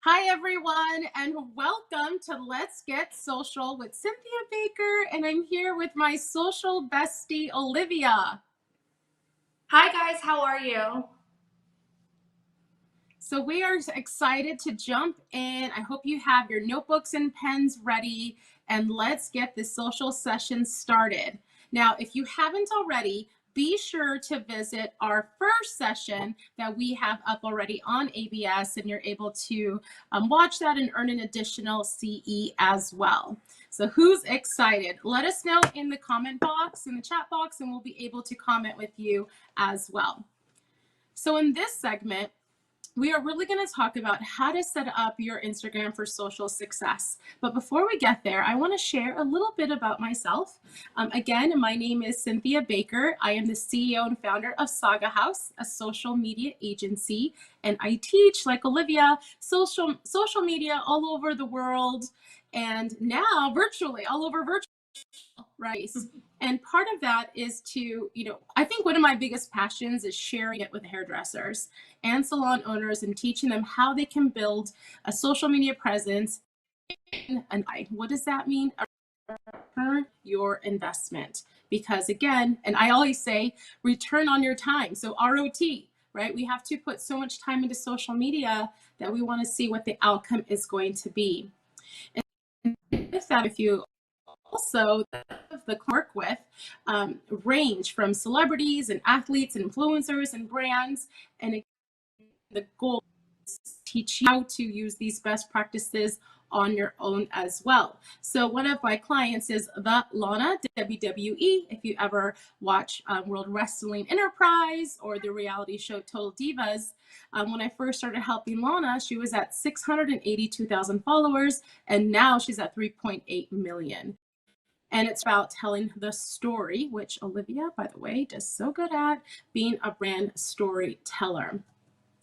Hi, everyone, and welcome to Let's Get Social with Cynthia Baker. And I'm here with my social bestie, Olivia. Hi guys, how are you? So we are excited to jump in. I hope you have your notebooks and pens ready, and let's get this social session started. Now, if you haven't already, be sure to visit our first session that we have up already on ABS, and you're able to watch that and earn an additional CE as well. So who's excited? Let us know in the comment box, in the chat box, and we'll be able to comment with you as well. So in this segment, we are really going to talk about how to set up your Instagram for social success. But before we get there, I want to share a little bit about myself. Again, my name is Cynthia Baker. I am the CEO and founder of Saga House, a social media agency, and I teach, like Olivia, social media all over the world, and now virtually all over virtual, right? And part of that is to, I think one of my biggest passions is sharing it with hairdressers and salon owners and teaching them how they can build a social media presence. And what does that mean? Return your investment. Because again, and I always say return on your time. So ROT, right? We have to put so much time into social media that we want to see what the outcome is going to be. And with that, if you also the work with range from celebrities and athletes and influencers and brands, and the goal is to teach you how to use these best practices on your own as well. So one of my clients is the Lana, WWE. If you ever watch World Wrestling Enterprise or the reality show Total Divas, when I first started helping Lana, she was at 682,000 followers, and now she's at 3.8 million. And it's about telling the story, which Olivia, by the way, does so good at, being a brand storyteller.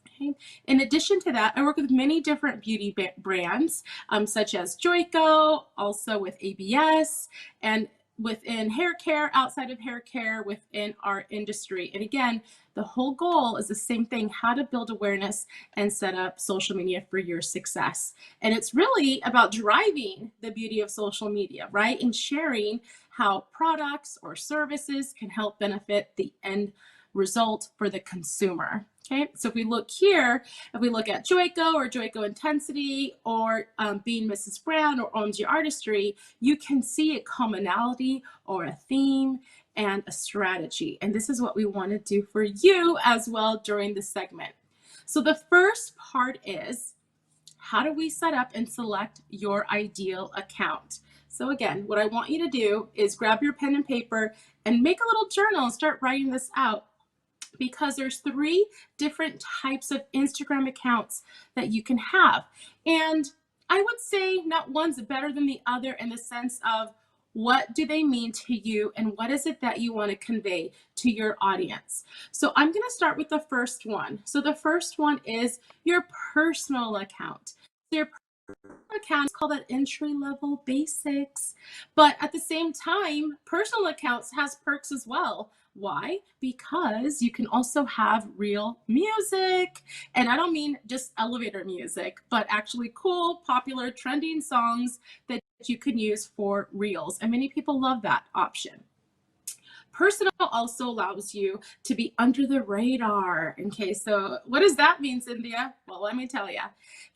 Okay. In addition to that, I work with many different beauty brands, such as Joico, also with ABS, and within hair care, outside of hair care, within our industry. And again, the whole goal is the same thing, how to build awareness and set up social media for your success. And it's really about driving the beauty of social media, right? And sharing how products or services can help benefit the end result for the consumer. Okay, so if we look here, if we look at Joico or Joico Intensity or Being Mrs. Brown or OMG Artistry, you can see a commonality or a theme and a strategy. And this is what we want to do for you as well during this segment. So the first part is, how do we set up and select your ideal account? So again, what I want you to do is grab your pen and paper and make a little journal and start writing this out, because there's 3 different types of Instagram accounts that you can have. And I would say not one's better than the other in the sense of what do they mean to you and what is it that you want to convey to your audience. So I'm going to start with the first one. So the first one is your personal account. Your account is called that entry level basics, but at the same time, personal accounts has perks as well. Why? Because you can also have real music, and I don't mean just elevator music, but actually cool, popular, trending songs that you can use for reels, and many people love that option. Personal also allows you to be under the radar. Okay, so what does that mean, Cynthia? Well, let me tell you.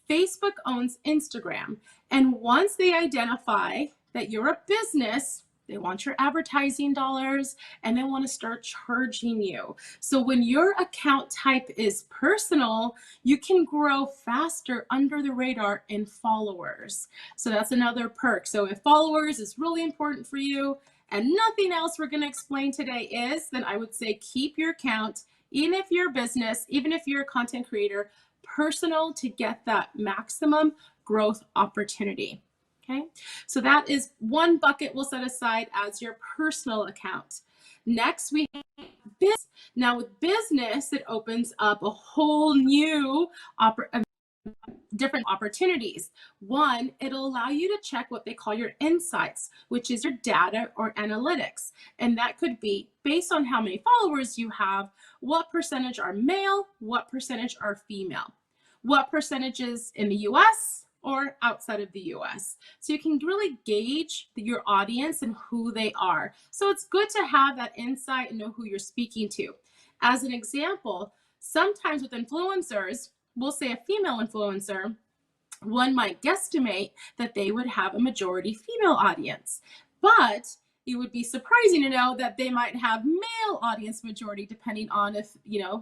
Facebook owns Instagram, and once they identify that you're a business, they want your advertising dollars and they want to start charging you. So when your account type is personal, you can grow faster under the radar in followers. So that's another perk. So if followers is really important for you and nothing else we're going to explain today is, then I would say keep your account, even if you're a business, even if you're a content creator, personal to get that maximum growth opportunity. Okay, so that is one bucket we'll set aside as your personal account. Next, we have business. Now with business, it opens up a whole new different opportunities. One, it'll allow you to check what they call your insights, which is your data or analytics. And that could be based on how many followers you have, what percentage are male, what percentage are female. what percentages in the US or outside of the US. So you can really gauge your audience and who they are. So it's good to have that insight and know who you're speaking to. As an example, sometimes with influencers, we'll say a female influencer, one might guesstimate that they would have a majority female audience. But it would be surprising to know that they might have male audience majority, depending on if,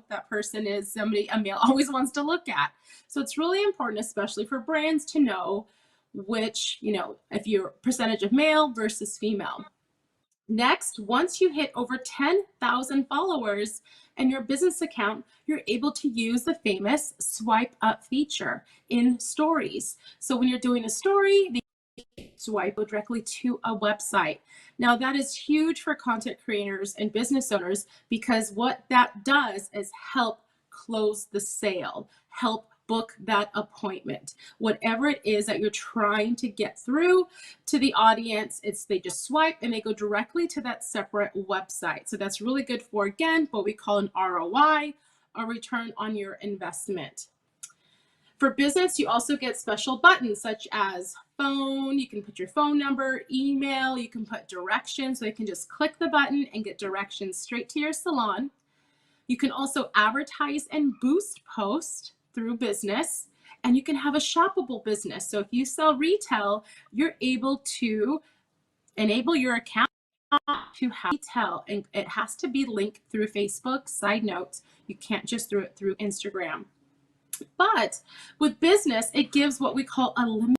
that person is somebody a male always wants to look at. So it's really important, especially for brands, to know which, if you're percentage of male versus female. Next, once you hit over 10,000 followers in your business account, you're able to use the famous swipe up feature in stories. So when you're doing a story, they swipe directly to a website. Now that is huge for content creators and business owners, because what that does is help close the sale, help book that appointment. Whatever it is that you're trying to get through to the audience, they just swipe and they go directly to that separate website. So that's really good for, again, what we call an ROI, a return on your investment. For business, you also get special buttons such as phone. You can put your phone number, email, you can put directions, so you can just click the button and get directions straight to your salon. You can also advertise and boost posts through business, and you can have a shoppable business. So if you sell retail, you're able to enable your account to have retail, and it has to be linked through Facebook. Side note, you can't just do it through Instagram. But with business, it gives what we call a limited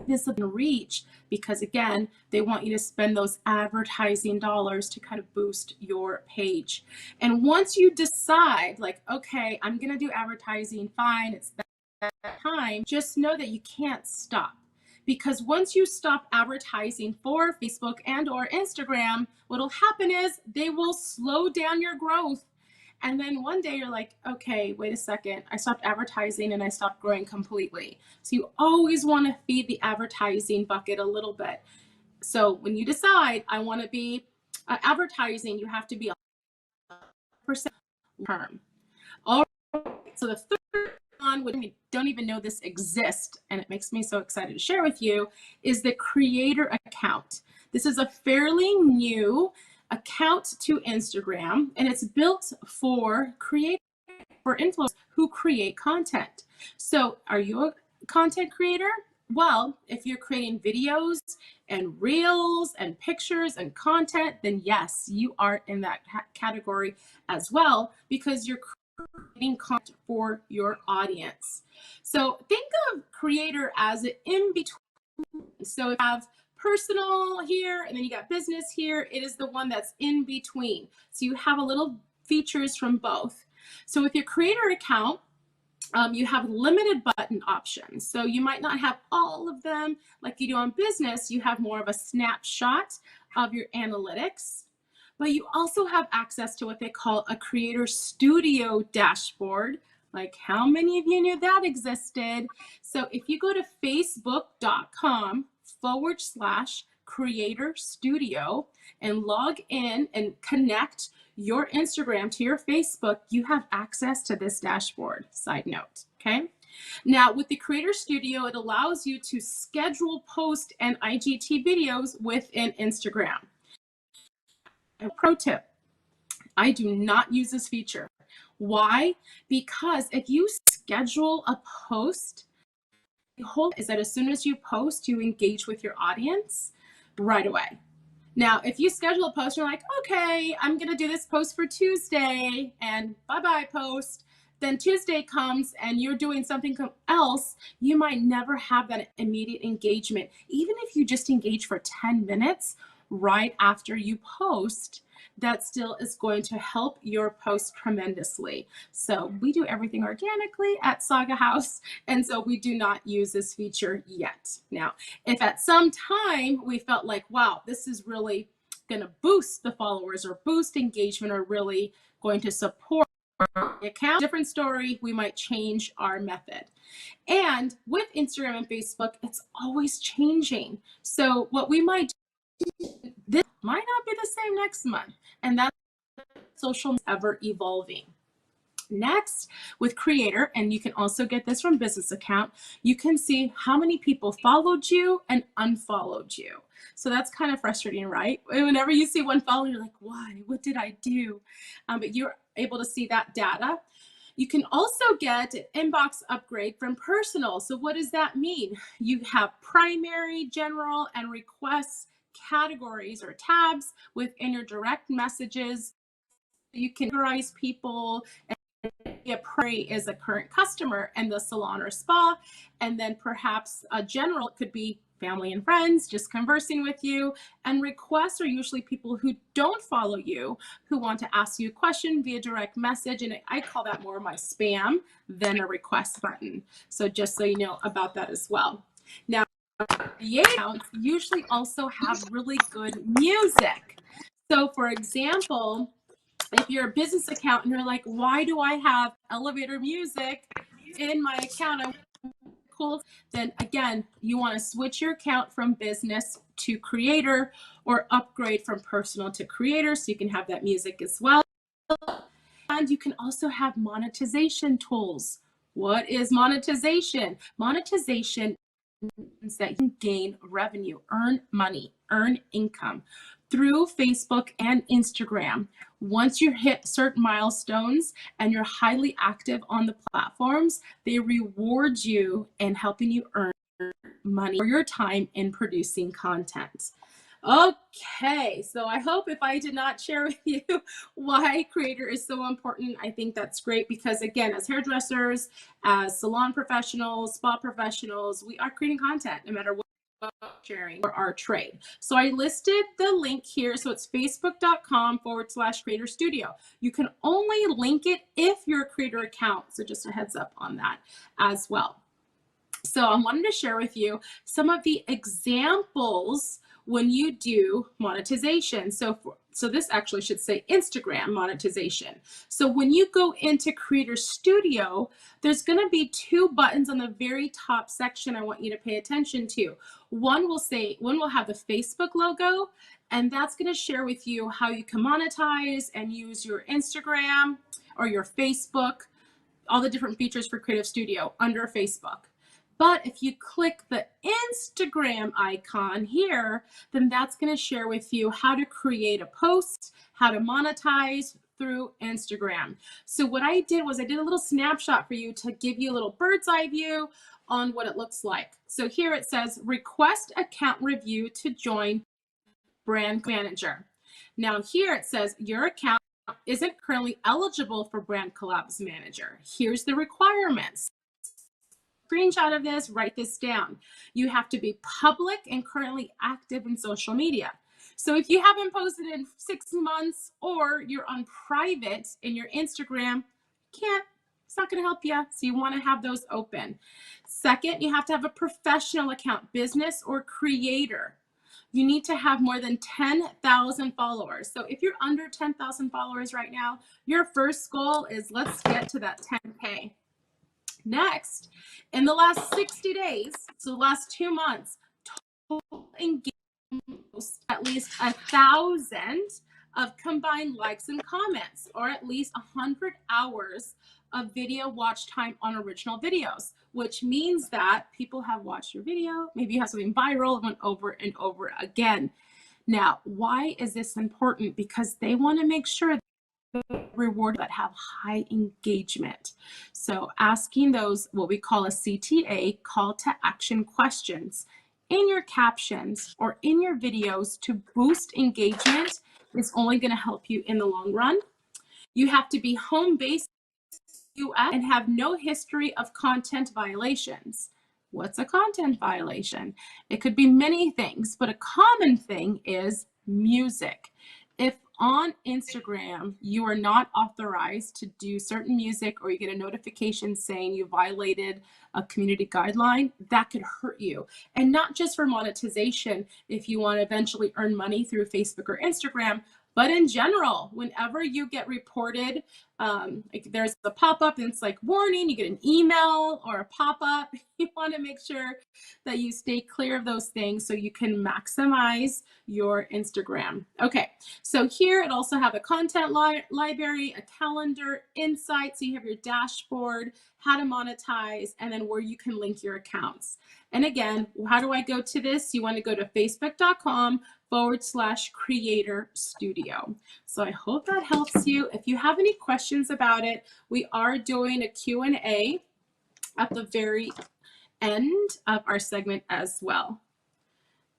visible reach, because again, they want you to spend those advertising dollars to kind of boost your page. And once you decide, like, okay, I'm gonna do advertising, fine, it's that time, just know that you can't stop. Because once you stop advertising for Facebook and or Instagram, what'll happen is they will slow down your growth. And then one day you're like, okay, wait a second, I stopped advertising and I stopped growing completely. So you always want to feed the advertising bucket a little bit. So when you decide, I want to be advertising, you have to be 100% term. All right, so the third one, which we don't even know this exists, and it makes me so excited to share with you, is the creator account. This is a fairly new account to Instagram, and it's built for influencers who create content. So are you a content creator? Well, if you're creating videos and reels and pictures and content, then yes, you are in that category as well, because you're creating content for your audience. So think of creator as an in-between. So if you have personal here and then you got business here, it is the one that's in between. So you have a little features from both. So with your creator account, you have limited button options. So you might not have all of them like you do on business. You have more of a snapshot of your analytics, but you also have access to what they call a creator studio dashboard. Like, how many of you knew that existed? So if you go to facebook.com/creator studio and log in and connect your Instagram to your Facebook, you have access to this dashboard. Side note, okay? Now with the Creator Studio, it allows you to schedule post and IGT videos within Instagram. A pro tip, I do not use this feature. Why? Because if you schedule a post, the whole is that as soon as you post, you engage with your audience right away. Now, if you schedule a post, you're like, okay, I'm going to do this post for Tuesday and bye-bye post. Then Tuesday comes and you're doing something else, you might never have that immediate engagement. Even if you just engage for 10 minutes right after you post, that still is going to help your post tremendously. So we do everything organically at Saga House, and so we do not use this feature yet. Now, if at some time we felt like, wow, this is really going to boost the followers or boost engagement or really going to support the account, different story, we might change our method. And with Instagram and Facebook, it's always changing. So what we might do, this might not be the same next month, and that's social ever evolving. Next, with creator, and you can also get this from business account, you can see how many people followed you and unfollowed you. So that's kind of frustrating, right? Whenever you see one follow, you're like, why? What did I do? But you're able to see that data. You can also get an inbox upgrade from personal. So what does that mean? You have primary, general, and requests categories or tabs within your direct messages. You can categorize people. A prairie is a current customer in the salon or spa, and then perhaps a general could be family and friends just conversing with you, and requests are usually people who don't follow you who want to ask you a question via direct message, and I call that more my spam than a request button. So just so you know about that as well. Now, create accounts usually also have really good music. So for example, if you're a business account and you're like, why do I have elevator music in my account? Cool. Then again, you want to switch your account from business to creator or upgrade from personal to creator so you can have that music as well. And you can also have monetization tools. What is monetization? Monetization means that you can gain revenue, earn money, earn income through Facebook and Instagram. Once you hit certain milestones and you're highly active on the platforms, they reward you in helping you earn money for your time in producing content. Okay, so I hope if I did not share with you why creator is so important, I think that's great because again, as hairdressers, as salon professionals, spa professionals, we are creating content no matter what sharing for our trade. So I listed the link here. So it's facebook.com/creator studio. You can only link it if you're a creator account. So just a heads up on that as well. So I wanted to share with you some of the examples when you do monetization. So this actually should say Instagram monetization. So when you go into Creator Studio, there's going to be two buttons on the very top section I want you to pay attention to. One will have the Facebook logo, and that's going to share with you how you can monetize and use your Instagram or your Facebook, all the different features for Creative Studio under Facebook. But if you click the Instagram icon here, then that's going to share with you how to create a post, how to monetize through Instagram. So what I did was I did a little snapshot for you to give you a little bird's eye view on what it looks like. So here it says, request account review to join brand manager. Now here it says your account isn't currently eligible for brand collabs manager. Here's the requirements. Screenshot of this, write this down. You have to be public and currently active in social media. So if you haven't posted in 6 months or you're on private in your Instagram, it's not going to help you. So you want to have those open. Second, you have to have a professional account, business or creator. You need to have more than 10,000 followers. So if you're under 10,000 followers right now, your first goal is let's get to that 10K. Next, in the last 60 days, so the last 2 months, total engagement at least 1,000 of combined likes and comments, or at least 100 hours of video watch time on original videos, which means that people have watched your video. Maybe you have something viral, went over and over again. Now, why is this important? Because they want to make sure reward that have high engagement. So asking those, what we call a CTA, call to action questions in your captions or in your videos to boost engagement is only going to help you in the long run. You have to be home-based US and have no history of content violations. What's a content violation? It could be many things, but a common thing is music. If on Instagram you are not authorized to do certain music or you get a notification saying you violated a community guideline, that could hurt you. And not just for monetization, if you want to eventually earn money through Facebook or Instagram, but in general, whenever you get reported Like there's a pop-up and it's like warning, you get an email or a pop-up. You want to make sure that you stay clear of those things so you can maximize your Instagram. Okay, so here it also have a content library, a calendar, insights, so you have your dashboard, how to monetize, and then where you can link your accounts. And again, how do I go to this? You want to go to facebook.com/creator studio. So I hope that helps you. If you have any questions about it, we are doing a Q&A at the very end of our segment as well.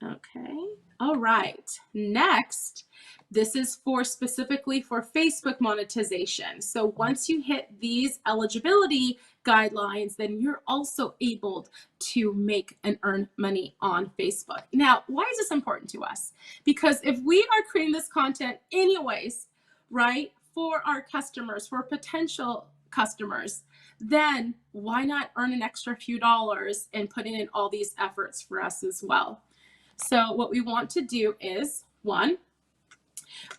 Okay. All right. Next, this is for specifically for Facebook monetization. So once you hit these eligibility guidelines, then you're also able to make and earn money on Facebook. Now, why is this important to us? Because if we are creating this content anyways, right, for our customers, for potential customers, then why not earn an extra few dollars and putting in all these efforts for us as well? So what we want to do is, one,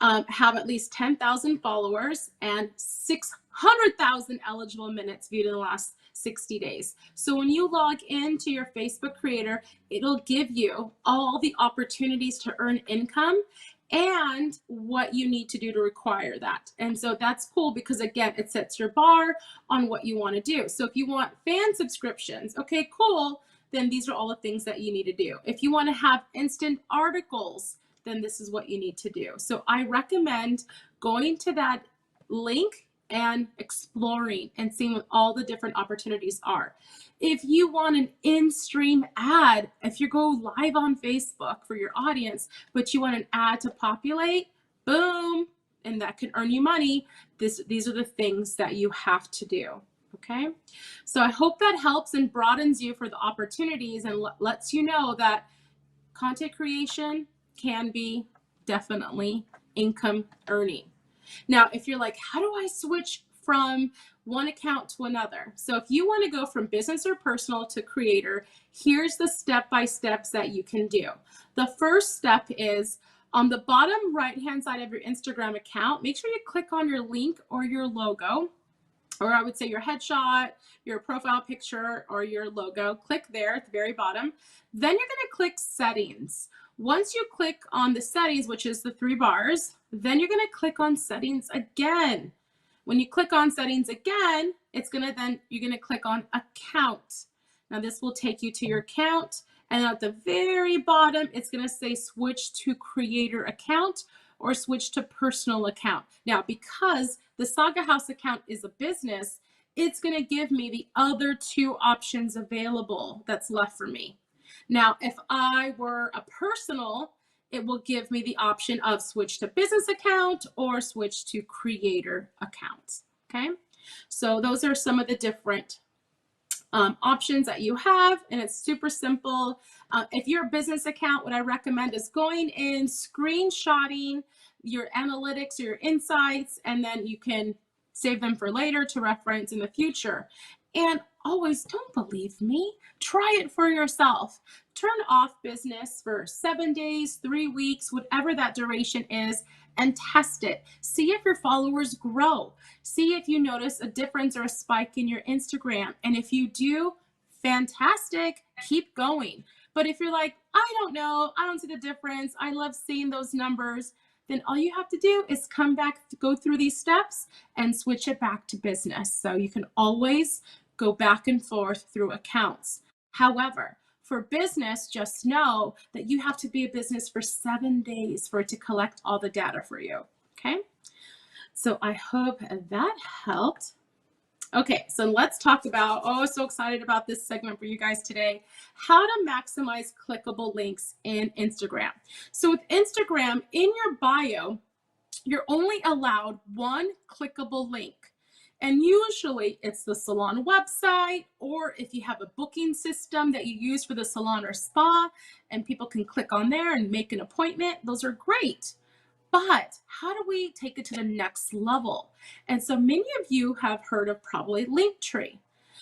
have at least 10,000 followers and 600,000 eligible minutes viewed in the last 60 days. So when you log into your Facebook creator, it'll give you all the opportunities to earn income and what you need to do to require that. And so that's cool because again, it sets your bar on what you want to do. So if you want fan subscriptions, okay, cool, then these are all the things that you need to do. If you want to have instant articles, then this is what you need to do. So I recommend going to that link and exploring and seeing what all the different opportunities are. If you want an in-stream ad, if you go live on Facebook for your audience, but you want an ad to populate, boom, and that can earn you money, these are the things that you have to do. Okay, so I hope that helps and broadens you for the opportunities and lets you know that content creation can be definitely income earning. Now, if you're like, how do I switch from one account to another? So if you want to go from business or personal to creator, here's the step-by-steps that you can do. The first step is on the bottom right-hand side of your Instagram account, make sure you click on your link or your logo, or I would say your headshot, your profile picture, or your logo. Click there at the very bottom. Then you're going to click settings. Once you click on the settings, which is the 3 bars, then you're going to click on settings again. When you click on settings again, you're going to click on account. Now this will take you to your account, and at the very bottom, it's going to say switch to creator account or switch to personal account. Now, because the Saga House account is a business, it's going to give me the other 2 options available that's left for me. Now, if I were a personal, it will give me the option of switch to business account or switch to creator account. Okay, so those are some of the different options that you have, and it's super simple. If you're a business account, what I recommend is going in, screenshotting your analytics or your insights, and then you can save them for later to reference in the future. And always, don't believe me, try it for yourself. Turn off business for 7 days, 3 weeks, whatever that duration is, and test it. See if your followers grow. See if you notice a difference or a spike in your Instagram. And if you do, fantastic, keep going. But if you're like, I don't know, I don't see the difference, I love seeing those numbers, then all you have to do is come back, go through these steps and switch it back to business. So you can always go back and forth through accounts. However, for business, just know that you have to be a business for 7 days for it to collect all the data for you. Okay, so I hope that helped. Okay, so let's talk about, so excited about this segment for you guys today, how to maximize clickable links in Instagram. So with Instagram, in your bio, you're only allowed 1 clickable link. And usually it's the salon website, or if you have a booking system that you use for the salon or spa, and people can click on there and make an appointment, those are great. But how do we take it to the next level? And so many of you have heard of probably Linktree.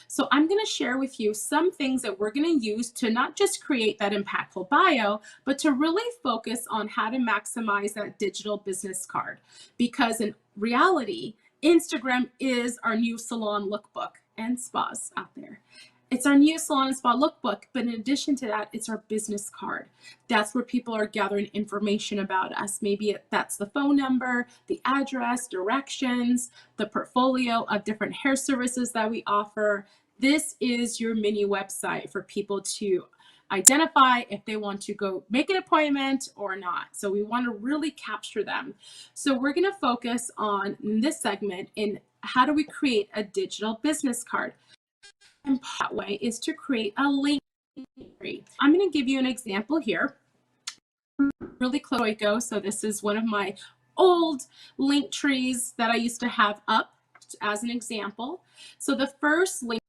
So I'm going to share with you some things that we're going to use to not just create that impactful bio, but to really focus on how to maximize that digital business card. Because in reality, Instagram is our new salon lookbook and spas out there. It's our new salon and spa lookbook, but in addition to that, it's our business card. That's where people are gathering information about us. Maybe that's the phone number, the address, directions, the portfolio of different hair services that we offer. This is your mini website for people to identify if they want to go make an appointment or not. So we want to really capture them. So we're going to focus on in this segment in how do we create a digital business card. And that way is to create a link tree. I'm going to give you an example here. Really close to Joico. So this is one of my old link trees that I used to have up as an example. So the first link,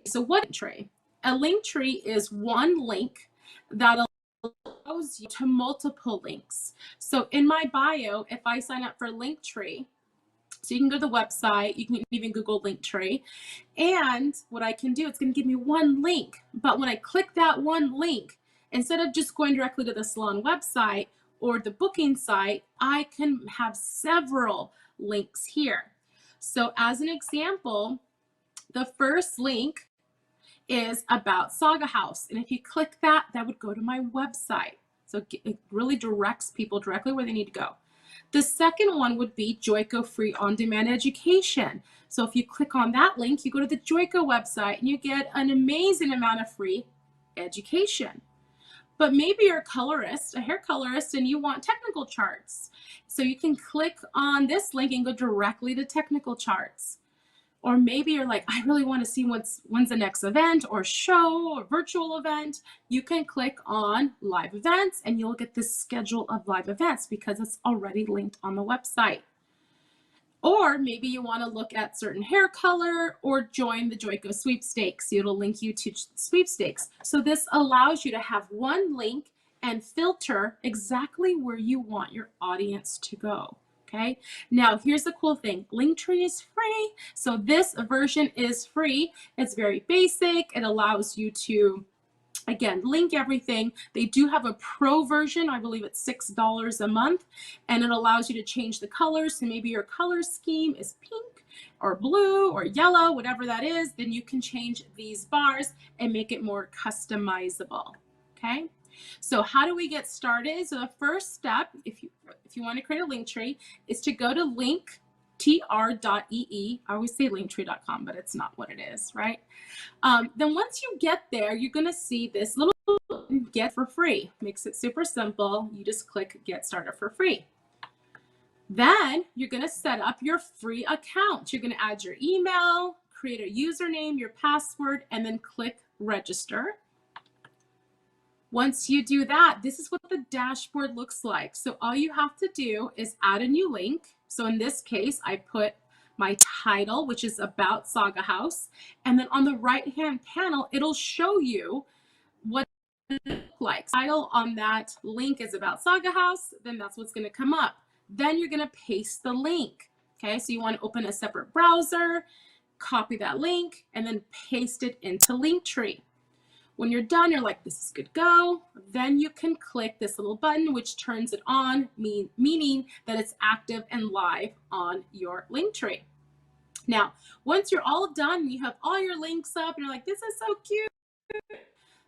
so what tree? A link tree is one link that allows you to multiple links. So in my bio, if I sign up for Linktree, so you can go to the website, you can even Google Linktree, and what I can do, it's going to give me one link. But when I click that one link, instead of just going directly to the salon website or the booking site, I can have several links here. So as an example, the first link is about Saga House. And if you click that, that would go to my website. So it really directs people directly where they need to go. The second one would be Joico Free On-Demand Education. So if you click on that link, you go to the Joico website and you get an amazing amount of free education. But maybe you're a colorist, a hair colorist, and you want technical charts. So you can click on this link and go directly to technical charts. Or maybe you're like, I really want to see when's the next event or show or virtual event. You can click on live events and you'll get this schedule of live events because it's already linked on the website. Or maybe you want to look at certain hair color or join the Joico sweepstakes. It'll link you to sweepstakes. So this allows you to have one link and filter exactly where you want your audience to go. Okay, now here's the cool thing. Linktree is free. So this version is free. It's very basic. It allows you to, again, link everything. They do have a pro version. I believe it's $6 a month. And it allows you to change the colors. So maybe your color scheme is pink or blue or yellow, whatever that is. Then you can change these bars and make it more customizable. Okay. So how do we get started? So the first step, if you want to create a link tree, is to go to linktr.ee. I always say linktree.com, but it's not what it is, right? Then once you get there, you're going to see this little get for free. Makes it super simple. You just click get started for free. Then you're going to set up your free account. You're going to add your email, create a username, your password, and then click register. Once you do that, this is what the dashboard looks like. So all you have to do is add a new link. So in this case, I put my title, which is about Saga House. And then on the right-hand panel, it'll show you what it looks like. Title on that link is about Saga House, then that's what's going to come up. Then you're going to paste the link. Okay, so you want to open a separate browser, copy that link, and then paste it into Linktree. When you're done, you're like, this is good to go. Then you can click this little button, which turns it on, meaning that it's active and live on your Linktree. Now, once you're all done, you have all your links up, and you're like, this is so cute. What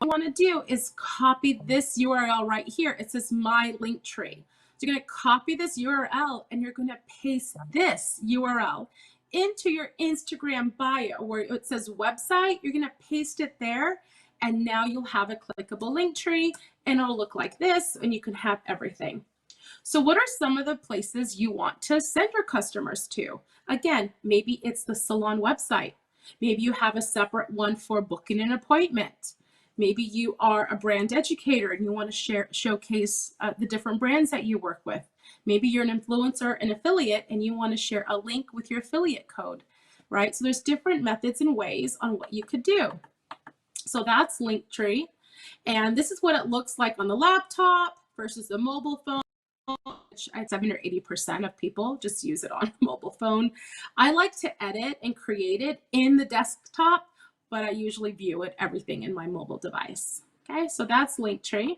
you want to do is copy this URL right here. It says My Linktree. So you're going to copy this URL, and you're going to paste this URL into your Instagram bio where it says website. You're going to paste it there. And now you'll have a clickable link tree and it'll look like this and you can have everything. So what are some of the places you want to send your customers to? Again, maybe it's the salon website. Maybe you have a separate one for booking an appointment. Maybe you are a brand educator and you want to showcase the different brands that you work with. Maybe you're an influencer, an affiliate, and you want to share a link with your affiliate code, right? So there's different methods and ways on what you could do. So that's Linktree. And this is what it looks like on the laptop versus the mobile phone, which I'd 70 or 80% of people just use it on a mobile phone. I like to edit and create it in the desktop, but I usually view everything in my mobile device. Okay, so that's Linktree.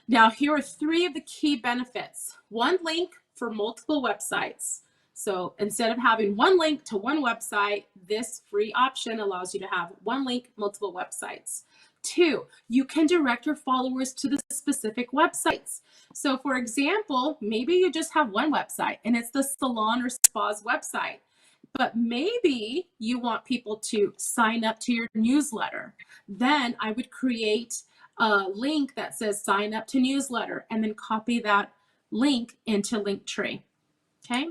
Now, here are 3 of the key benefits. One link for multiple websites. So instead of having one link to one website, this free option allows you to have one link, multiple websites. 2, you can direct your followers to the specific websites. So for example, maybe you just have one website and it's the salon or spa's website, but maybe you want people to sign up to your newsletter. Then I would create a link that says sign up to newsletter and then copy that link into Linktree. Okay.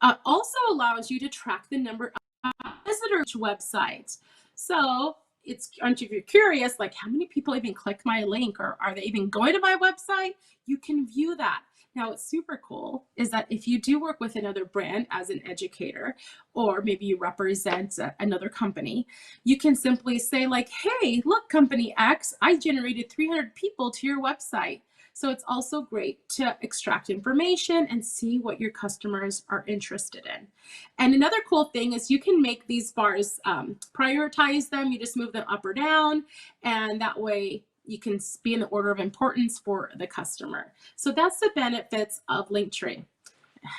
Also allows you to track the number of visitors to websites. So if you're curious, like how many people even click my link or are they even going to my website? You can view that. Now, what's super cool is that if you do work with another brand as an educator, or maybe you represent another company, you can simply say like, hey, look, company X, I generated 300 people to your website. So it's also great to extract information and see what your customers are interested in. And another cool thing is you can make these bars, prioritize them. You just move them up or down, and that way you can be in the order of importance for the customer. So that's the benefits of Linktree.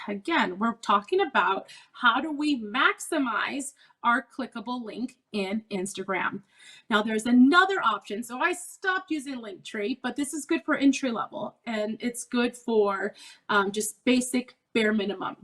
Again, we're talking about how do we maximize our clickable link in Instagram. Now there's another option. So I stopped using Linktree, but this is good for entry level and it's good for just basic bare minimum.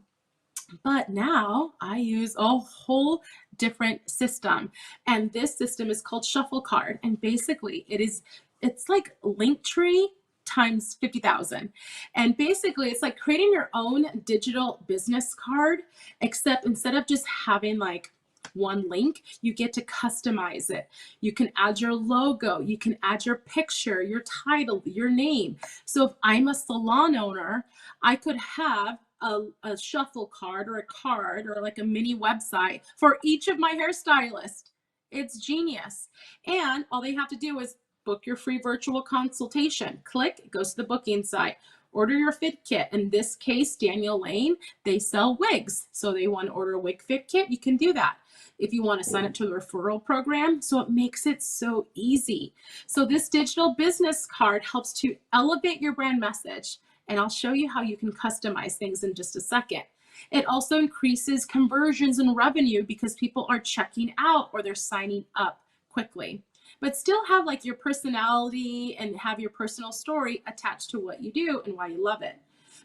But now I use a whole different system, and this system is called Shuffle Card. And basically it's like Linktree times 50,000. And basically it's like creating your own digital business card, except instead of just having like one link, you get to customize it. You can add your logo, you can add your picture, your title, your name. So if I'm a salon owner, I could have a shuffle card or like a mini website for each of my hairstylists. It's genius. And all they have to do is book your free virtual consultation. Click, it goes to the booking site. Order your fit kit. In this case, Daniel Lane, they sell wigs. So they want to order a wig fit kit, you can do that. If you want to sign up to the referral program, so it makes it so easy. So this digital business card helps to elevate your brand message. And I'll show you how you can customize things in just a second. It also increases conversions and revenue because people are checking out or they're signing up quickly, but still have like your personality and have your personal story attached to what you do and why you love it.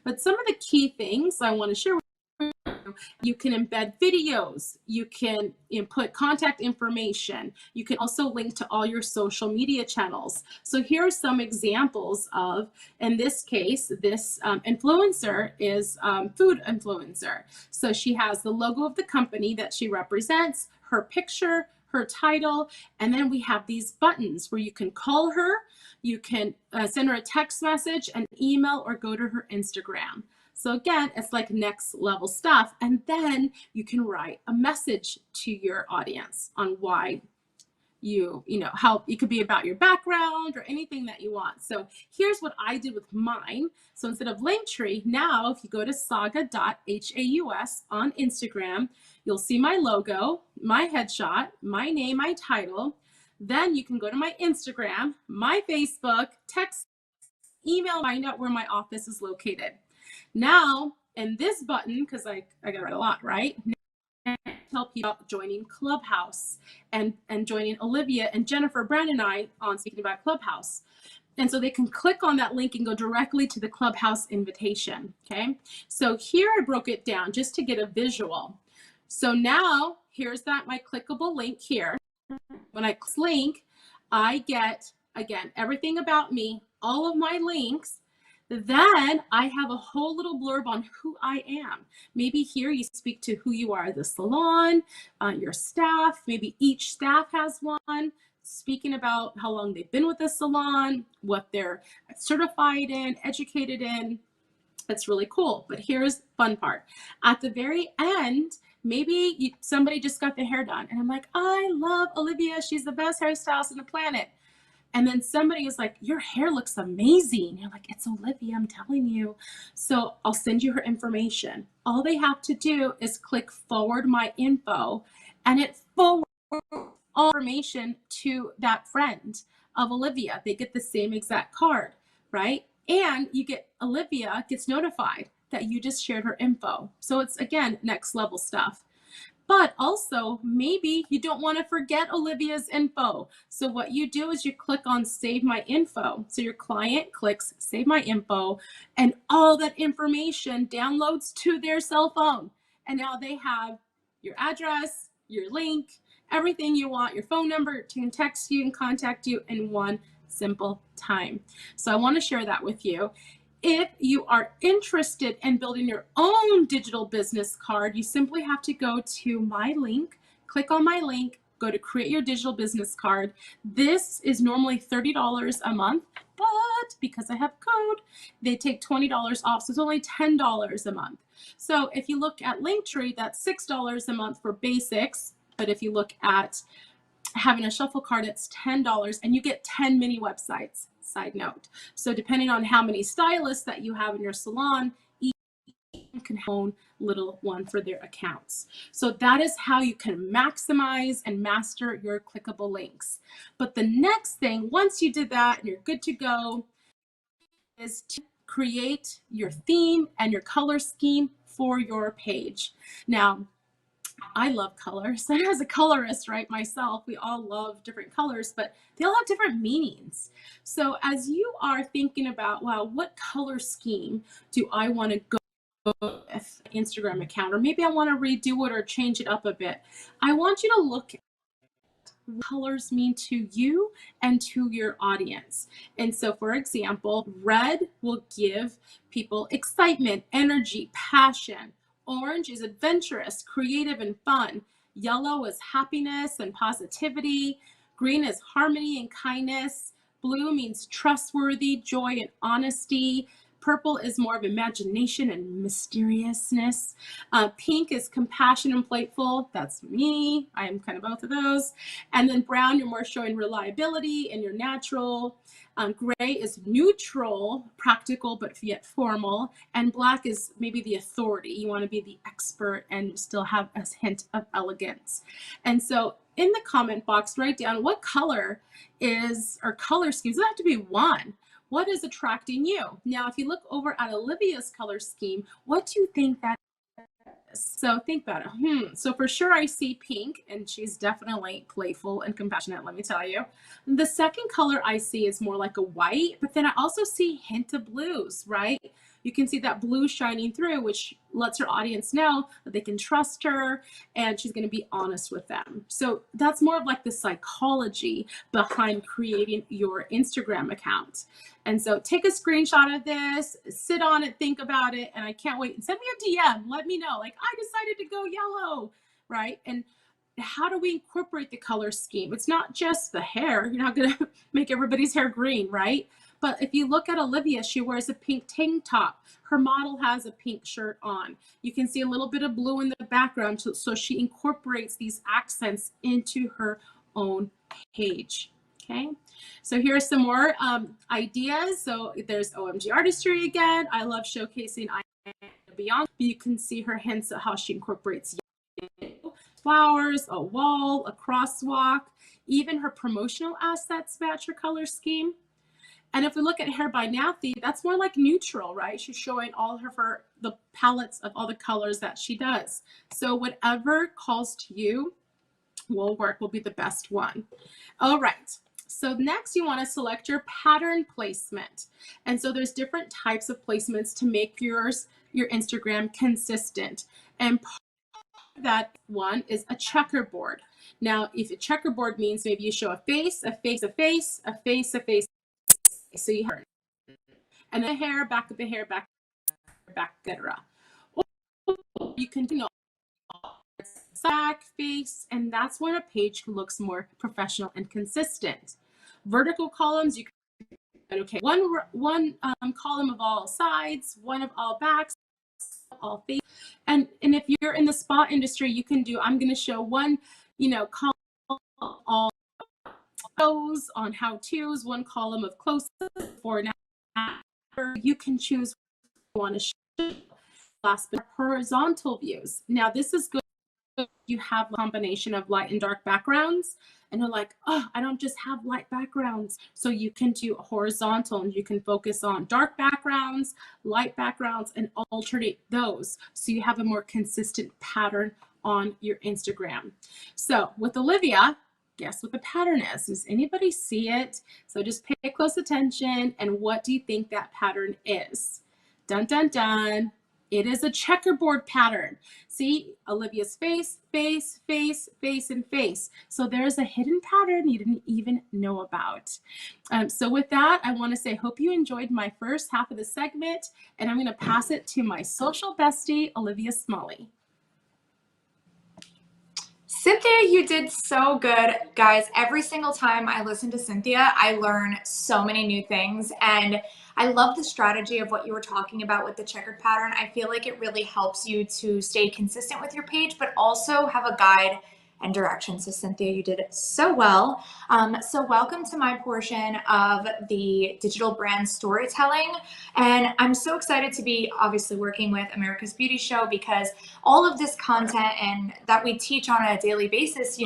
But some of the key things I want to share with you can embed videos, you can input contact information, you can also link to all your social media channels. So here are some examples of, in this case, this influencer is food influencer. So she has the logo of the company that she represents, her picture, her title, and then we have these buttons where you can call her, you can send her a text message, an email, or go to her Instagram. So again, it's like next level stuff. And then you can write a message to your audience on why you know, how it could be about your background or anything that you want. So here's what I did with mine. So instead of Linktree, now if you go to saga.haus on Instagram, you'll see my logo, my headshot, my name, my title. Then you can go to my Instagram, my Facebook, text, email, find out where my office is located. Now, in this button, because I got to write a lot, right? Now, tell people about joining Clubhouse and joining Olivia and Jennifer, Brandon, and I on speaking about Clubhouse. And so they can click on that link and go directly to the Clubhouse invitation, okay? So here I broke it down just to get a visual. So now here's my clickable link here. When I click link, I get, again, everything about me, all of my links. Then I have a whole little blurb on who I am. Maybe here you speak to who you are at the salon, your staff, maybe each staff has one, speaking about how long they've been with the salon, what they're certified in, educated in. That's really cool. But here's the fun part. At the very end, maybe somebody just got their hair done. And I'm like, I love Olivia. She's the best hairstylist on the planet. And then somebody is like, your hair looks amazing. You're like, it's Olivia, I'm telling you. So I'll send you her information. All they have to do is click forward my info, and it forwards all information to that friend of Olivia. They get the same exact card, right? And Olivia gets notified that you just shared her info. So it's, again, next level stuff. But also, maybe you don't want to forget Olivia's info. So what you do is you click on Save My Info. So your client clicks Save My Info, and all that information downloads to their cell phone. And now they have your address, your link, everything you want, your phone number, to text you and contact you in one simple time. So I want to share that with you. If you are interested in building your own digital business card, you simply have to go to my link, click on my link, go to create your digital business card. This is normally $30 a month, but because I have code, they take $20 off, so it's only $10 a month. So if you look at Linktree, that's $6 a month for basics, but if you look at having a shuffle card, it's $10, and you get 10 mini websites. Side note. So depending on how many stylists that you have in your salon, each can own little one for their accounts. So that is how you can maximize and master your clickable links. But the next thing, once you did that and you're good to go, is to create your theme and your color scheme for your page. Now, I love colors. And as a colorist, right, myself, we all love different colors, but they all have different meanings. So as you are thinking about, wow, what color scheme do I want to go with Instagram account, or maybe I want to redo it or change it up a bit, I want you to look at what colors mean to you and to your audience. And so, for example, red will give people excitement, energy, passion. Orange is adventurous, creative, and fun. Yellow is happiness and positivity. Green is harmony and kindness. Blue means trustworthy, joy, and honesty. Purple is more of imagination and mysteriousness. Pink is compassion and playful. That's me. I am kind of both of those. And then brown, you're more showing reliability and you're natural. Gray is neutral, practical, but yet formal. And black is maybe the authority. You want to be the expert and still have a hint of elegance. And so in the comment box, write down what color is, or color schemes, doesn't have to be one. What is attracting you? Now, if you look over at Olivia's color scheme, what do you think that is? So think about it. So for sure I see pink, and she's definitely playful and compassionate, let me tell you. The second color I see is more like a white, but then I also see a hint of blues, right? You can see that blue shining through, which lets her audience know that they can trust her and she's going to be honest with them. So that's more of like the psychology behind creating your Instagram account. And so take a screenshot of this, sit on it, think about it, and I can't wait. Send me a DM. Let me know, like, I decided to go yellow, right? And how do we incorporate the color scheme? It's not just the hair. You're not going to make everybody's hair green, right? But if you look at Olivia, she wears a pink tank top. Her model has a pink shirt on. You can see a little bit of blue in the background, so she incorporates these accents into her own page. Okay, so here are some more ideas. So there's OMG Artistry again. I love showcasing beyond. You can see her hints at how she incorporates flowers, a wall, a crosswalk. Even her promotional assets match her color scheme. And if we look at Hair by Nathy, that's more like neutral, right? She's showing all of the palettes of all the colors that she does. So whatever calls to you will work, will be the best one. All right. So next you want to select your pattern placement. And so there's different types of placements to make your Instagram consistent. And part of that one is a checkerboard. Now, if a checkerboard means maybe you show a face, a face, a face, a face, a face, so you heard, and the hair, back of the hair, back, etc. You can do back, face, and that's when a page looks more professional and consistent. Vertical columns, you can, okay, one column of all sides, one of all backs, all face, and if you're in the spa industry, you can do, I'm going to show one, column all those on how-tos, one column of close for now. You can choose what you want to show. Last but horizontal views. Now this is good you have a combination of light and dark backgrounds, and you're like, oh, I don't just have light backgrounds. So you can do horizontal, and you can focus on dark backgrounds, light backgrounds, and alternate those so you have a more consistent pattern on your Instagram. So with Olivia, guess what the pattern is? Does anybody see it? So just pay close attention, and what do you think that pattern is? Dun, dun, dun. It is a checkerboard pattern. See, Olivia's face, face, face, face, and face. So there's a hidden pattern you didn't even know about. So with that, I want to say, hope you enjoyed my first half of the segment, and I'm going to pass it to my social bestie, Olivia Smalley. Cynthia, you did so good. Guys, every single time I listen to Cynthia, I learn so many new things. And I love the strategy of what you were talking about with the checkered pattern. I feel like it really helps you to stay consistent with your page, but also have a guide and direction. So Cynthia, you did so well. So welcome to my portion of the digital brand storytelling. And I'm so excited to be obviously working with America's Beauty Show, because all of this content and that we teach on a daily basis,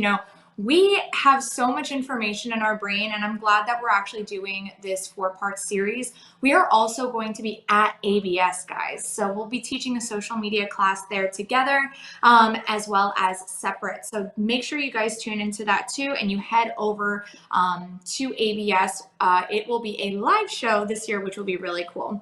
we have so much information in our brain, and I'm glad that we're actually doing this 4-part series. We are also going to be at ABS, guys. So we'll be teaching a social media class there together, as well as separate. So make sure you guys tune into that too, and you head over to ABS. It will be a live show this year, which will be really cool.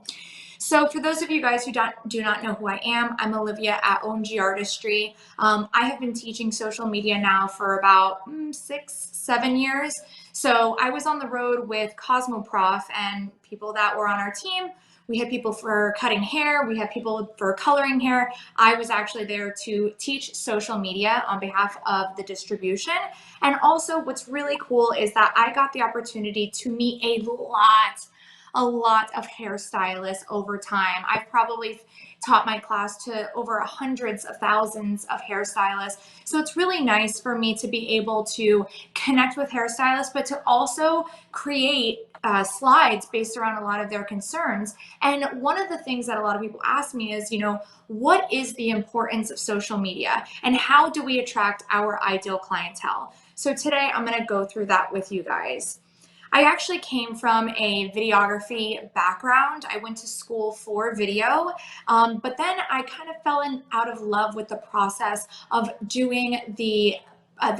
So for those of you guys who do not know who I am, I'm Olivia at OMG Artistry. I have been teaching social media now for about 6-7 years. So I was on the road with Cosmoprof and people that were on our team. We had people for cutting hair. We had people for coloring hair. I was actually there to teach social media on behalf of the distribution. And also what's really cool is that I got the opportunity to meet a lot of hairstylists over time. I've probably taught my class to over hundreds of thousands of hairstylists. So it's really nice for me to be able to connect with hairstylists, but to also create slides based around a lot of their concerns. And one of the things that a lot of people ask me is, what is the importance of social media and how do we attract our ideal clientele? So today I'm going to go through that with you guys. I actually came from a videography background. I went to school for video, but then I kind of fell out of love with the process of doing the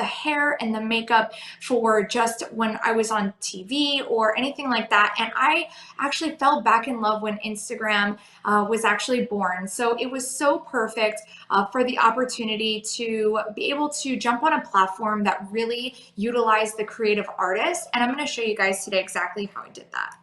hair and the makeup for just when I was on TV or anything like that. And I actually fell back in love when Instagram was actually born. So it was so perfect for the opportunity to be able to jump on a platform that really utilized the creative artist. And I'm going to show you guys today exactly how I did that.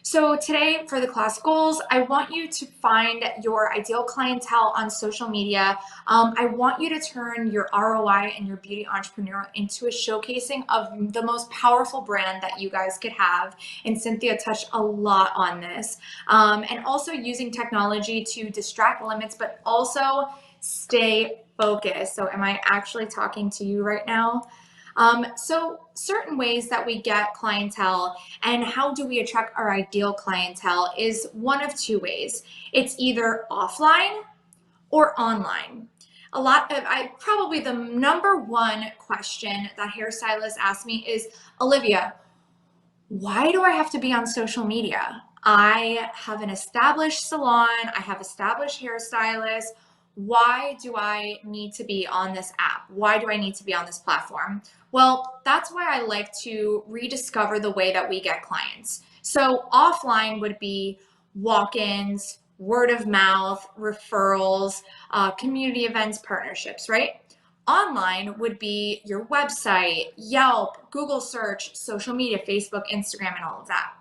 So today for the class goals, I want you to find your ideal clientele on social media. I want you to turn your ROI and your beauty entrepreneur into a showcasing of the most powerful brand that you guys could have. And Cynthia touched a lot on this. And also using technology to distract limits, but also stay focused. So am I actually talking to you right now? So certain ways that we get clientele and how do we attract our ideal clientele is one of two ways. It's either offline or online. Probably the number one question that hairstylists ask me is, Olivia, why do I have to be on social media? I have an established salon, I have established hairstylists. Why do I need to be on this app? Why do I need to be on this platform? Well, that's why I like to rediscover the way that we get clients. So offline would be walk-ins, word of mouth, referrals, community events, partnerships, right? Online would be your website, Yelp, Google search, social media, Facebook, Instagram, and all of that.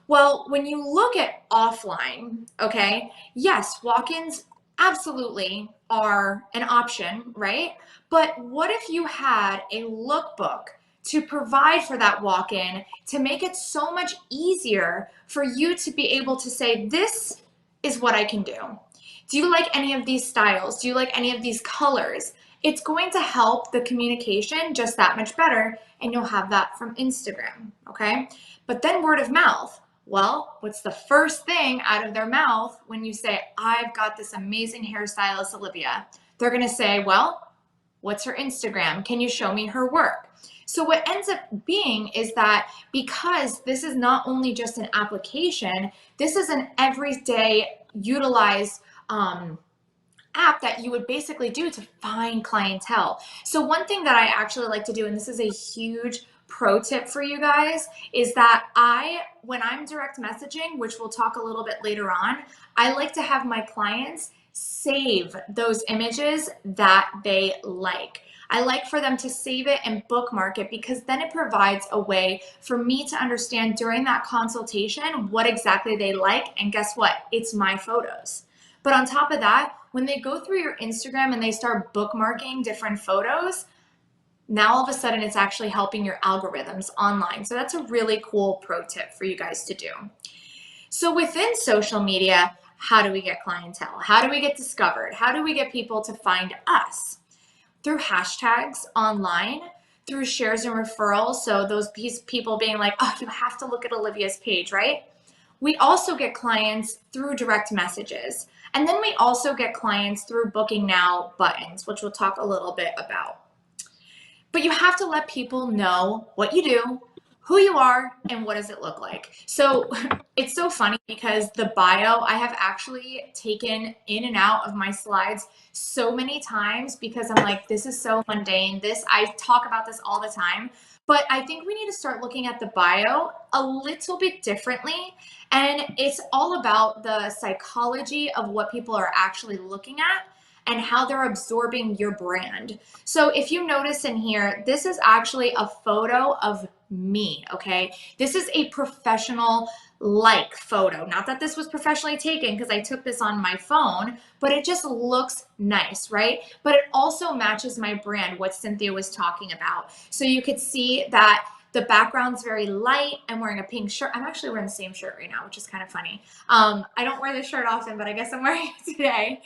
Well, when you look at offline, okay, yes, walk-ins absolutely are an option, right? But what if you had a lookbook to provide for that walk-in to make it so much easier for you to be able to say, this is what I can do. Do you like any of these styles? Do you like any of these colors? It's going to help the communication just that much better, and you'll have that from Instagram, okay? But then word of mouth. Well, what's the first thing out of their mouth when you say, I've got this amazing hairstylist, Olivia? They're gonna say, well, What's her Instagram? Can you show me her work? So what ends up being is that because this is not only just an application, this is an everyday utilized app that you would basically do to find clientele. So one thing that I actually like to do, and this is a huge pro tip for you guys, is that when I'm direct messaging, which we'll talk a little bit later on, I like to have my clients save those images that they like. I like for them to save it and bookmark it, because then it provides a way for me to understand during that consultation what exactly they like. And guess what? It's my photos. But on top of that, when they go through your Instagram and they start bookmarking different photos, now all of a sudden it's actually helping your algorithms online. So that's a really cool pro tip for you guys to do. So within social media, how do we get clientele? How do we get discovered? How do we get people to find us? Through hashtags online, through shares and referrals. So those people being like, oh, you have to look at Olivia's page, right? We also get clients through direct messages. And then we also get clients through booking now buttons, which we'll talk a little bit about. But you have to let people know what you do, who you are, and what does it look like. So it's so funny because the bio, I have actually taken in and out of my slides so many times because I'm like, this is so mundane. I talk about this all the time. But I think we need to start looking at the bio a little bit differently. And it's all about the psychology of what people are actually looking at and how they're absorbing your brand. So if you notice in here, this is actually a photo of me, okay? This is a professional like photo. Not that this was professionally taken because I took this on my phone, but it just looks nice, right? But it also matches my brand, what Cynthia was talking about. So you could see that the background's very light. I'm wearing a pink shirt. I'm actually wearing the same shirt right now, which is kind of funny. I don't wear this shirt often, but I guess I'm wearing it today.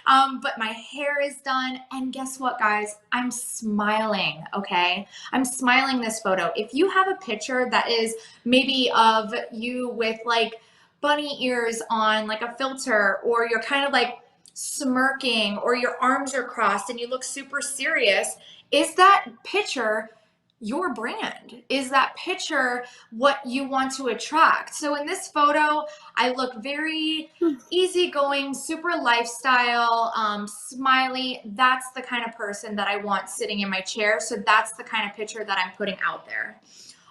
But my hair is done. And guess what, guys? I'm smiling, okay? I'm smiling this photo. If you have a picture that is maybe of you with like bunny ears on, like a filter, or you're kind of like smirking, or your arms are crossed and you look super serious, is that picture your brand? Is that picture what you want to attract? So in this photo, I look very easygoing, super lifestyle, smiley. That's the kind of person that I want sitting in my chair. So that's the kind of picture that I'm putting out there.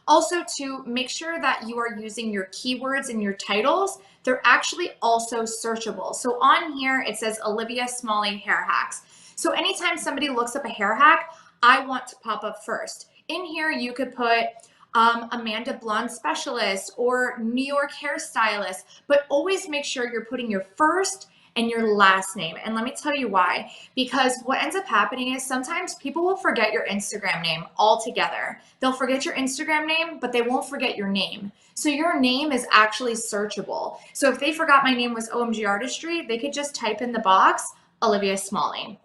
Also, to make sure that you are using your keywords and your titles, they're actually also searchable. So on here, it says Olivia Smalley hair hacks. So anytime somebody looks up a hair hack, I want to pop up first. In here, you could put Amanda Blonde Specialist or New York hairstylist, but always make sure you're putting your first and your last name. And let me tell you why. Because what ends up happening is sometimes people will forget your Instagram name altogether. They'll forget your Instagram name, but they won't forget your name. So your name is actually searchable. So if they forgot my name was OMG Artistry, they could just type in the box, Olivia Smalley.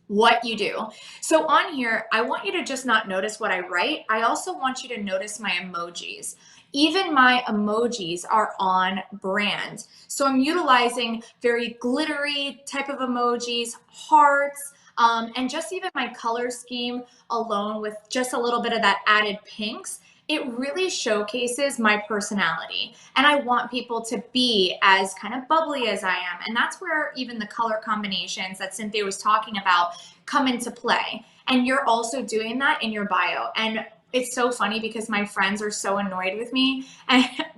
What you do. So on here, I want you to just not notice what I write. I also want you to notice my emojis. Even my emojis are on brand. So I'm utilizing very glittery type of emojis, hearts, and just even my color scheme alone with just a little bit of that added pinks. It really showcases my personality. And I want people to be as kind of bubbly as I am. And that's where even the color combinations that Cynthia was talking about come into play. And you're also doing that in your bio. And it's so funny because my friends are so annoyed with me.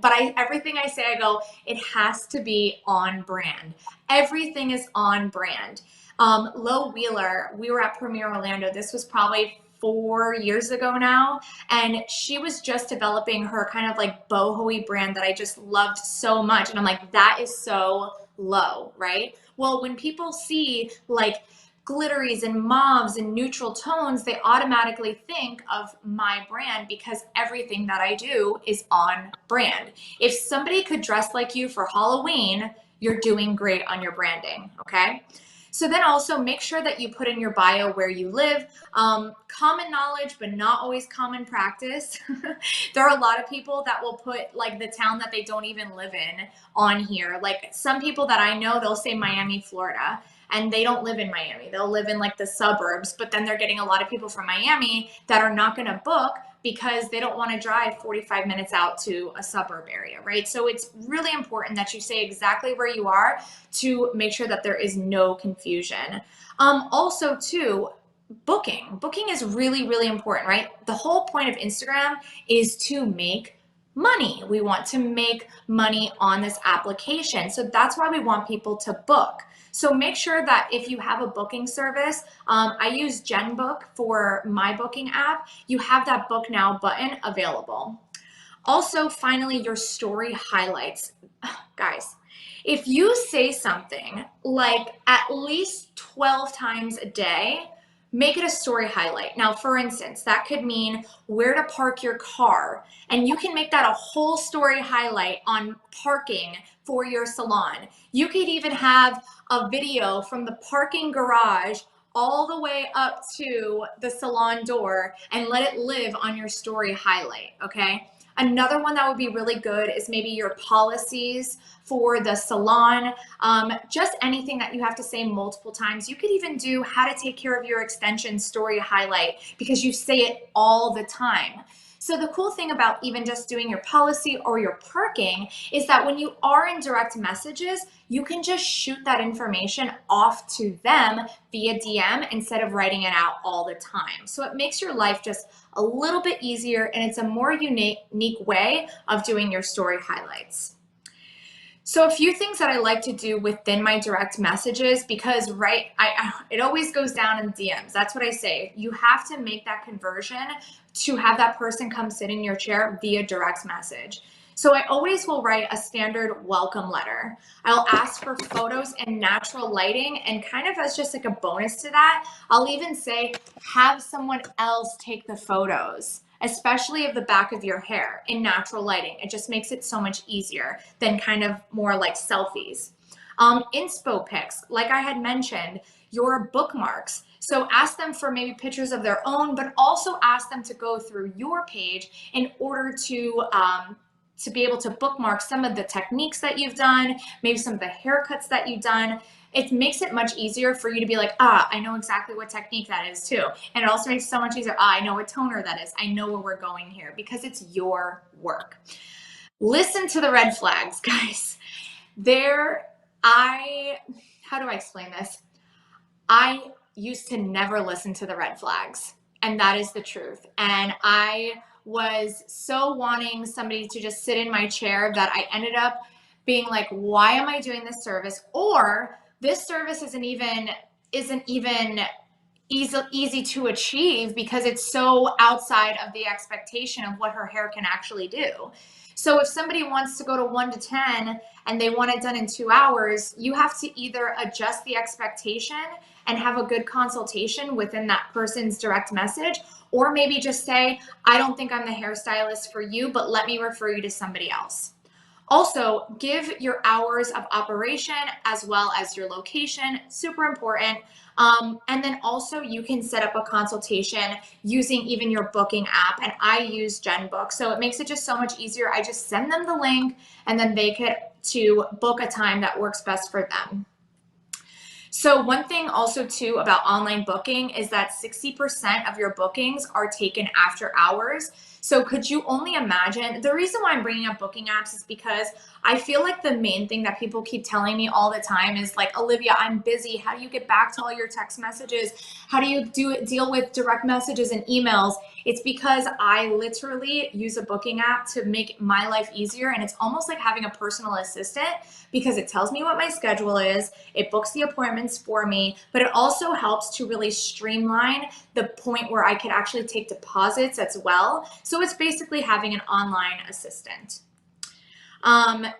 But everything I say, I go, it has to be on brand. Everything is on brand. Lo Wheeler, we were at Premiere Orlando. This was probably 4 years ago now, and she was just developing her kind of like boho-y brand that I just loved so much. And I'm like, that is so low, right? Well, when people see like glitteries and mauves and neutral tones, they automatically think of my brand because everything that I do is on brand. If somebody could dress like you for Halloween, you're doing great on your branding, okay? So then also make sure that you put in your bio where you live. Common knowledge, but not always common practice. There are a lot of people that will put like the town that they don't even live in on here. Like some people that I know, they'll say Miami, Florida. and they don't live in Miami. They'll live in like the suburbs, but then they're getting a lot of people from Miami that are not going to book because they don't want to drive 45 minutes out to a suburb area, right? So it's really important that you say exactly where you are to make sure that there is no confusion. Also too, booking is really, really important, right? The whole point of Instagram is to make money. We want to make money on this application. So that's why we want people to book. So make sure that if you have a booking service, I use GenBook for my booking app, you have that book now button available. Also, finally, your story highlights. Guys, if you say something like at least 12 times a day, make it a story highlight. Now, for instance, that could mean where to park your car, and you can make that a whole story highlight on parking for your salon. You could even have a video from the parking garage all the way up to the salon door and let it live on your story highlight, okay? Another one that would be really good is maybe your policies for the salon, just anything that you have to say multiple times. You could even do how to take care of your extension story highlight because you say it all the time. So the cool thing about even just doing your policy or your parking is that when you are in direct messages, you can just shoot that information off to them via DM instead of writing it out all the time. So it makes your life just a little bit easier, and it's a more unique way of doing your story highlights. So a few things that I like to do within my direct messages, because it always goes down in DMs. That's what I say. You have to make that conversion to have that person come sit in your chair via direct message. So I always will write a standard welcome letter. I'll ask for photos and natural lighting, and kind of as just like a bonus to that, I'll even say, have someone else take the photos, especially of the back of your hair in natural lighting. It just makes it so much easier than kind of more like selfies. Inspo pics, like I had mentioned, your bookmarks. So ask them for maybe pictures of their own, but also ask them to go through your page in order to be able to bookmark some of the techniques that you've done, maybe some of the haircuts that you've done. It makes it much easier for you to be like, I know exactly what technique that is too. And it also makes it so much easier. I know what toner that is. I know where we're going here because it's your work. Listen to the red flags, guys. How do I explain this? I used to never listen to the red flags, and that is the truth. And I was so wanting somebody to just sit in my chair that I ended up being like, why am I doing this service? Or this service isn't even easy to achieve because it's so outside of the expectation of what her hair can actually do. So if somebody wants to go to 1 to 10 and they want it done in 2 hours, you have to either adjust the expectation and have a good consultation within that person's direct message, or maybe just say, I don't think I'm the hairstylist for you, but let me refer you to somebody else. Also, give your hours of operation as well as your location, super important. And then also you can set up a consultation using even your booking app, and I use GenBook. So it makes it just so much easier. I just send them the link and then they get to book a time that works best for them. So one thing also too about online booking is that 60% of your bookings are taken after hours. So could you only imagine? The reason why I'm bringing up booking apps is because I feel like the main thing that people keep telling me all the time is like, Olivia, I'm busy. How do you get back to all your text messages? How do you deal with direct messages and emails? It's because I literally use a booking app to make my life easier. And it's almost like having a personal assistant because it tells me what my schedule is. It books the appointments for me, but it also helps to really streamline the point where I could actually take deposits as well. So it's basically having an online assistant.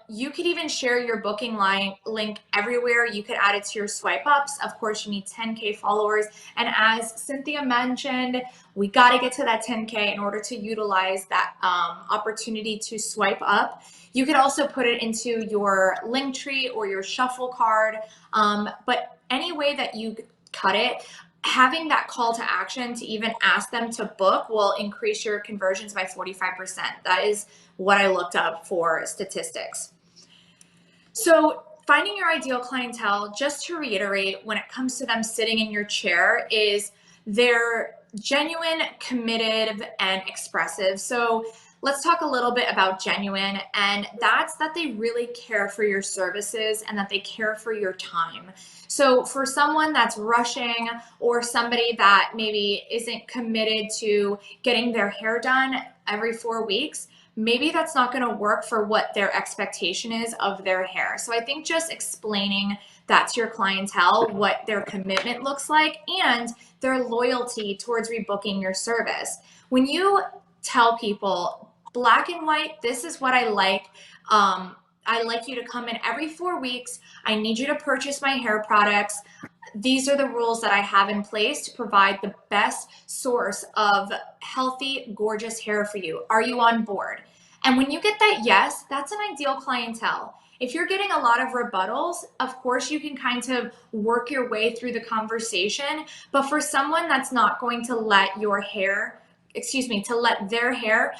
You could even share your booking link everywhere. You could add it to your swipe ups. Of course, you need 10K followers. And as Cynthia mentioned, we got to get to that 10K in order to utilize that opportunity to swipe up. You could also put it into your link tree or your shuffle card. But any way that you cut it, having that call to action to even ask them to book will increase your conversions by 45%. That is what I looked up for statistics. So finding your ideal clientele, just to reiterate, when it comes to them sitting in your chair, is they're genuine, committed, and expressive. So let's talk a little bit about genuine, and that's that they really care for your services and that they care for your time. So for someone that's rushing, or somebody that maybe isn't committed to getting their hair done every 4 weeks, maybe that's not going to work for what their expectation is of their hair. So I think just explaining that to your clientele, what their commitment looks like and their loyalty towards rebooking your service. When you tell people black and white, this is what I like. I like you to come in every 4 weeks. I need you to purchase my hair products. These are the rules that I have in place to provide the best source of healthy, gorgeous hair for you. Are you on board? And when you get that yes, that's an ideal clientele. If you're getting a lot of rebuttals, of course you can kind of work your way through the conversation. But for someone that's not going to let to let their hair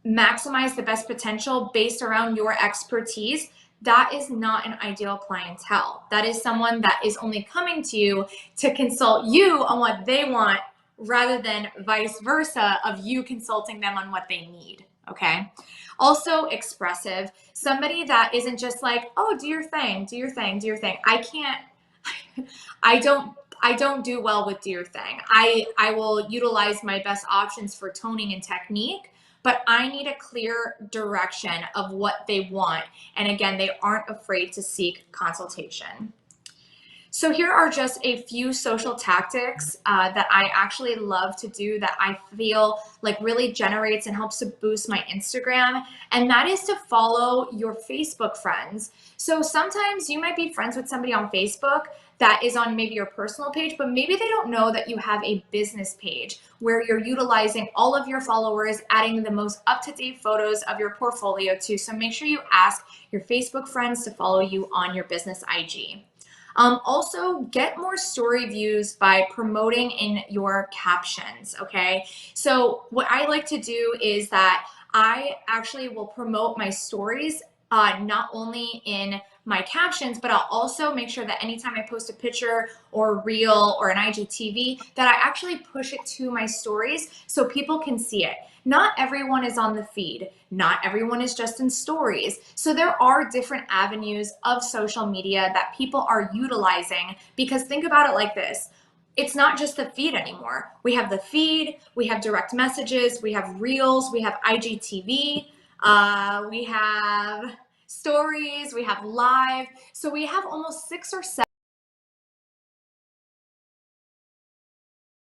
maximize the best potential based around your expertise, that is not an ideal clientele. That is someone that is only coming to you to consult you on what they want, rather than vice versa of you consulting them on what they need. Okay. Also expressive, somebody that isn't just like, oh, do your thing, do your thing, do your thing. I don't do well with do your thing. I will utilize my best options for toning and technique, but I need a clear direction of what they want. And again, they aren't afraid to seek consultation. So here are just a few social tactics that I actually love to do, that I feel like really generates and helps to boost my Instagram. And that is to follow your Facebook friends. So sometimes you might be friends with somebody on Facebook that is on maybe your personal page, but maybe they don't know that you have a business page where you're utilizing all of your followers, adding the most up-to-date photos of your portfolio too. So make sure you ask your Facebook friends to follow you on your business IG. Also, get more story views by promoting in your captions, okay? So what I like to do is that I actually will promote my stories not only in my captions, but I'll also make sure that anytime I post a picture or a reel or an IGTV, that I actually push it to my stories so people can see it. Not everyone is on the feed. Not everyone is just in stories. So there are different avenues of social media that people are utilizing, because think about it like this. It's not just the feed anymore. We have the feed, we have direct messages, we have reels, we have IGTV, we have stories, we have live. So we have almost 6 or 7